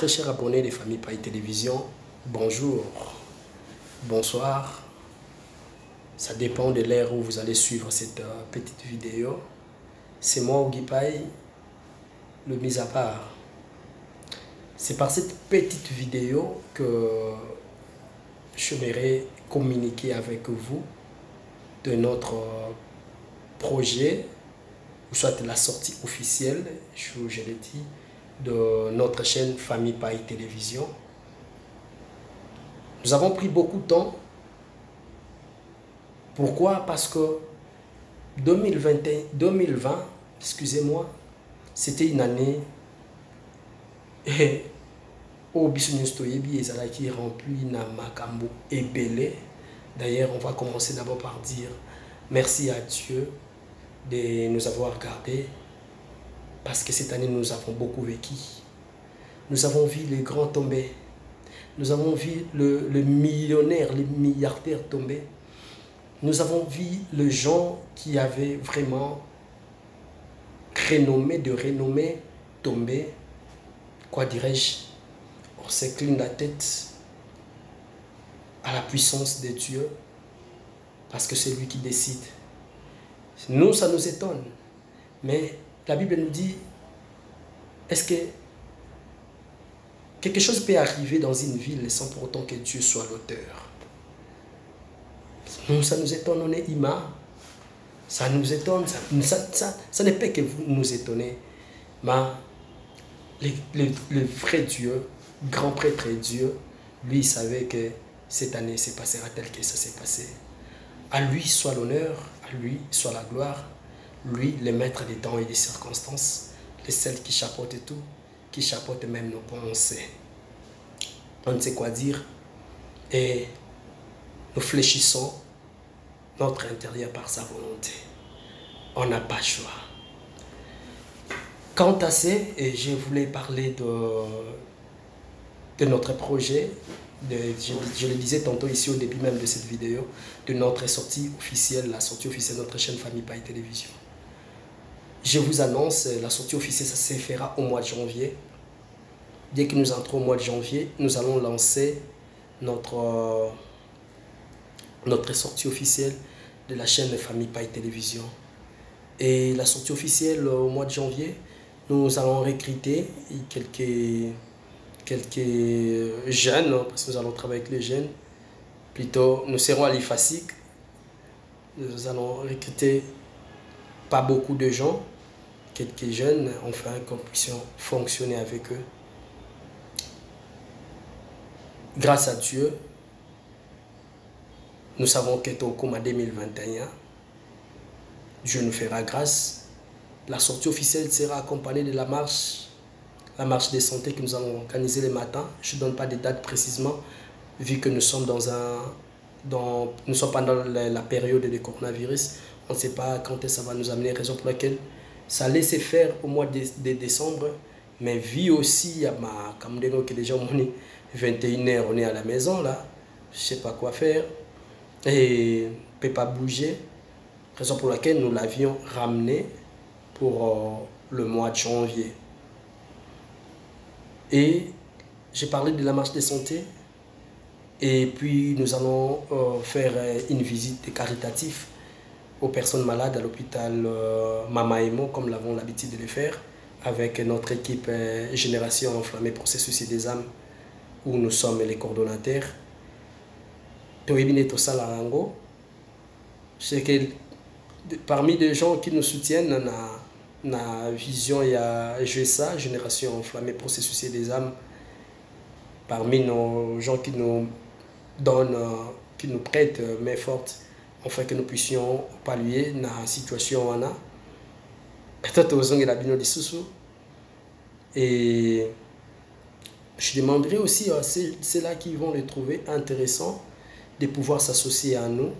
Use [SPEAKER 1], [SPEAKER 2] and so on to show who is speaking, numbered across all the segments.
[SPEAKER 1] très chers abonnés des familles Paille Télévision, bonjour, bonsoir. Ça dépend de l'ère où vous allez suivre cette petite vidéo. C'est moi, Ogi Paille, le mis à part. C'est par cette petite vidéo que j'aimerais communiquer avec vous de notre projet, ou soit la sortie officielle, je l'ai dit, de notre chaîne Famille Paille Télévision. Nous avons pris beaucoup de temps. Pourquoi? Parce que 2020, excusez-moi, c'était une année où Bissounistoyebi et qui rempli na makambo et belé. D'ailleurs, on va commencer d'abord par dire merci à Dieu de nous avoir gardés, parce que cette année nous avons beaucoup vécu. Nous avons vu les grands tomber, nous avons vu le millionnaire, les milliardaires tomber, nous avons vu les gens qui avaient vraiment renommé tomber. Quoi dirais-je? On s'incline la tête à la puissance de Dieu, parce que c'est lui qui décide. Nous, ça nous étonne. Mais la Bible nous dit, est-ce que quelque chose peut arriver dans une ville sans pour autant que Dieu soit l'auteur? Nous, ça nous étonne, on est humains. Ça nous étonne, ça ne peut que vous nous étonner. Mais le vrai Dieu, grand prêtre Dieu, lui, il savait que cette année se passera tel que ça s'est passé. À lui soit l'honneur, à lui soit la gloire. Lui, le maître des temps et des circonstances, le seul qui chapeaute tout, qui chapeaute même nos pensées. On ne sait quoi dire et nous fléchissons notre intérieur par sa volonté. On n'a pas le choix. Quant à ça, je voulais parler de notre projet, je le disais tantôt ici au début même de cette vidéo, de notre sortie officielle, la sortie officielle de notre chaîne Famille Paille Télévision. Je vous annonce, la sortie officielle, ça se fera au mois de janvier. Dès que nous entrons au mois de janvier, nous allons lancer notre sortie officielle de la chaîne Famille Paille Télévision. Et la sortie officielle au mois de janvier, nous allons recruter quelques jeunes, parce que nous allons travailler avec les jeunes. Plutôt, nous serons à l'IFASIC. Nous allons recruter pas beaucoup de gens, quelques jeunes, enfin qu'on puisse fonctionner avec eux. Grâce à Dieu, nous savons que au cours de 2021, Dieu nous fera grâce. La sortie officielle sera accompagnée de la marche des santé que nous allons organiser le matin. Je ne donne pas de date précisément, vu que nous sommes nous sommes pendant la période de coronavirus. On ne sait pas quand ça va nous amener, raison pour laquelle ça allait se faire au mois de décembre. Mais vu aussi, comme les gens m'ont dit, 21h, on est à la maison là, je ne sais pas quoi faire et on ne peut pas bouger. Raison pour laquelle nous l'avions ramené pour le mois de janvier. Et j'ai parlé de la marche des santé. Et puis nous allons faire une visite caritative aux personnes malades à l'hôpital Mama Emo, comme nous avons l'habitude de le faire, avec notre équipe Génération Enflammée Processus et des âmes, où nous sommes les coordonnateurs. C'est que parmi les gens qui nous soutiennent, na vision, il y a GSA, Génération Enflammée Processus et des âmes. Parmi nos gens qui nous donnent, qui nous prêtent main forte, afin que nous puissions pallier la situation. Peut-être aux gens de et je demanderai aussi à ceux-là qui vont les trouver intéressants de pouvoir s'associer à nous,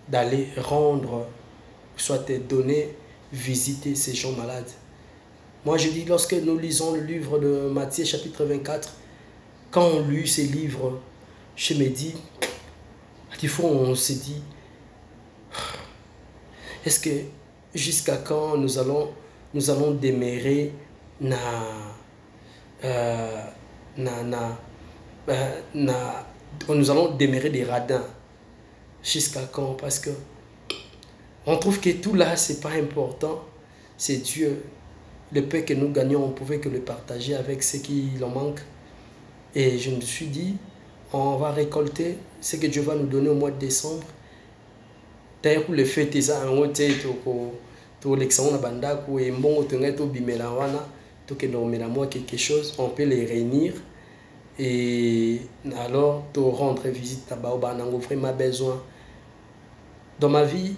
[SPEAKER 1] d'aller rendre, soit donner, visiter ces gens malades. Moi je dis, lorsque nous lisons le livre de Matthieu chapitre 24, quand on lit ces livres, je me dis, des fois on se dit, est-ce que jusqu'à quand nous allons demeurer nous allons demeurer des radins. Jusqu'à quand? Parce que on trouve que tout là, c'est pas important. C'est Dieu. Le paix que nous gagnons, on pouvait que le partager avec ceux qui l'en manquent. Et je me suis dit, on va récolter ce que Dieu va nous donner au mois de décembre. D'ailleurs, le fait est ça, on était tout l'examen banda ou un bon automne tout bimelawana, tout que nous moi quelque chose, on peut les réunir et alors te rendre visite à Baoba, on a vraiment besoin. Dans ma vie,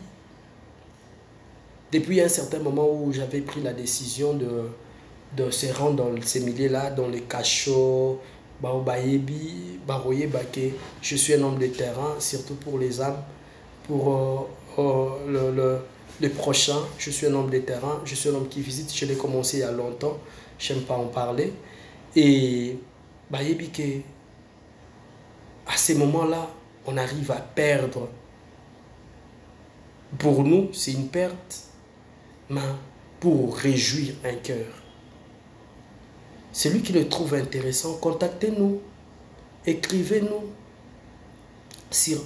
[SPEAKER 1] depuis un certain moment où j'avais pris la décision de se rendre dans ces milieux-là, dans les cachots, Baobayebi, Baroyebake, je suis un homme de terrain, surtout pour les âmes, pour le prochain, je suis un homme de terrain, je suis un homme qui visite, je l'ai commencé il y a longtemps, je n'aime pas en parler. Et Bayebi, à ces moments-là, on arrive à perdre. Pour nous, c'est une perte, mais pour réjouir un cœur. Celui qui le trouve intéressant, contactez-nous, écrivez-nous sur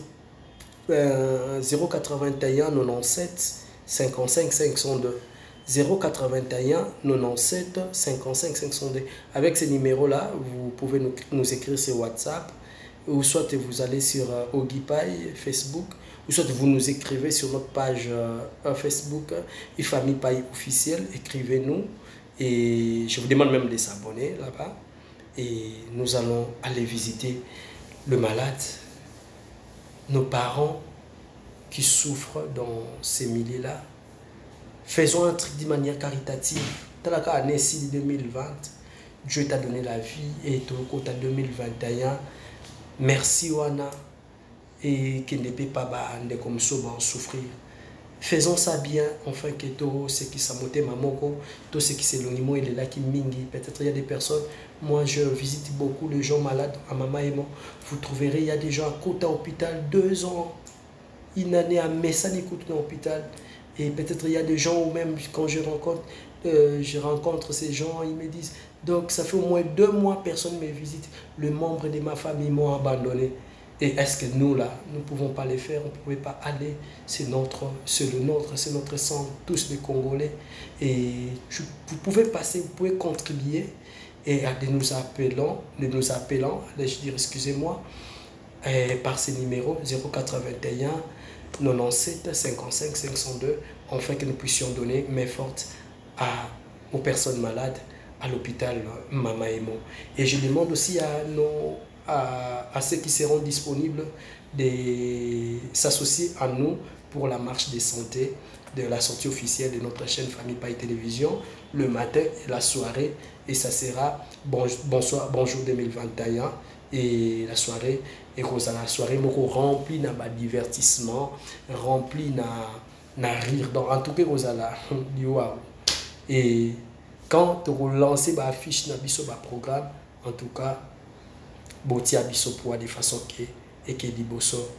[SPEAKER 1] 081 97 55 502. 081 97 55 502. Avec ce numéro-là, vous pouvez nous écrire sur WhatsApp, ou soit vous allez sur Ogipai, Facebook, ou soit vous nous écrivez sur notre page Facebook, Ifami Pai officiel, écrivez-nous, et je vous demande même de s'abonner là-bas, et nous allons aller visiter le malade, nos parents qui souffrent dans ces milieux-là. Faisons un truc de manière caritative. Dans la année 2020, Dieu t'a donné la vie et tout au côté 2021. Merci Wana et qui ne peut pas comme ça souffrir. Faisons ça bien, enfin que tout ce qui s'amote mamoko, tout ce qui s'éloigne, il est là qui mingi. Peut-être il y a des personnes, moi je visite beaucoup les gens malades à Mama et moi. Vous trouverez, il y a des gens à côté à l'hôpital, 2 ans, une année à Messani côté à l'hôpital. Et peut-être il y a des gens, ou même quand je rencontre ces gens, ils me disent, donc ça fait au moins 2 mois, personne ne me visite. Les membres de ma famille m'ont abandonné. Et est-ce que nous, là, nous ne pouvons pas les faire? On ne pouvait pas aller. C'est le nôtre, c'est notre sang, tous les Congolais. Et vous pouvez passer, vous pouvez contribuer. Et à de nous appelant, je dire, excusez-moi, par ces numéros 081 97 55 502, afin que nous puissions donner main forte aux personnes malades à l'hôpital Mama Emo. Et je demande aussi à ceux qui seront disponibles de s'associer à nous pour la marche des santé de la sortie officielle de notre chaîne Famille Pai Télévision le matin et la soirée, et ça sera bonjour 2021. Et la soirée est la soirée remplie de divertissement, remplie de rire, donc en tout cas wow. Et quand tu lances l'affiche dans le programme, en tout cas boti abiso pour de façon que di bosso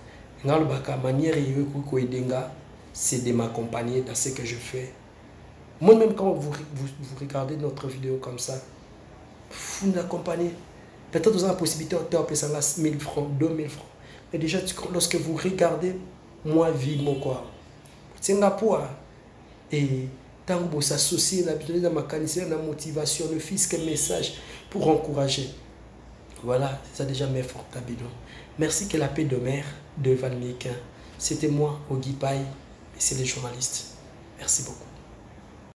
[SPEAKER 1] ngalo baka manière ko edenga, c'est de m'accompagner dans ce que je fais. Moi-même, quand vous regardez notre vidéo comme ça, vous nous accompagnez. Peut-être vous avez la possibilité de appeler ça 1000 francs, 2000 francs. Mais déjà, lorsque vous regardez, moi, vivement quoi. C'est un apport. Et tant que vous s'associez, dans ma canissère, la motivation, le fisc, message pour encourager. Voilà, ça déjà mes fort Tabino. Merci que la paix de mer de Valmequin. C'était moi, Ogipai, et c'est les journalistes. Merci beaucoup.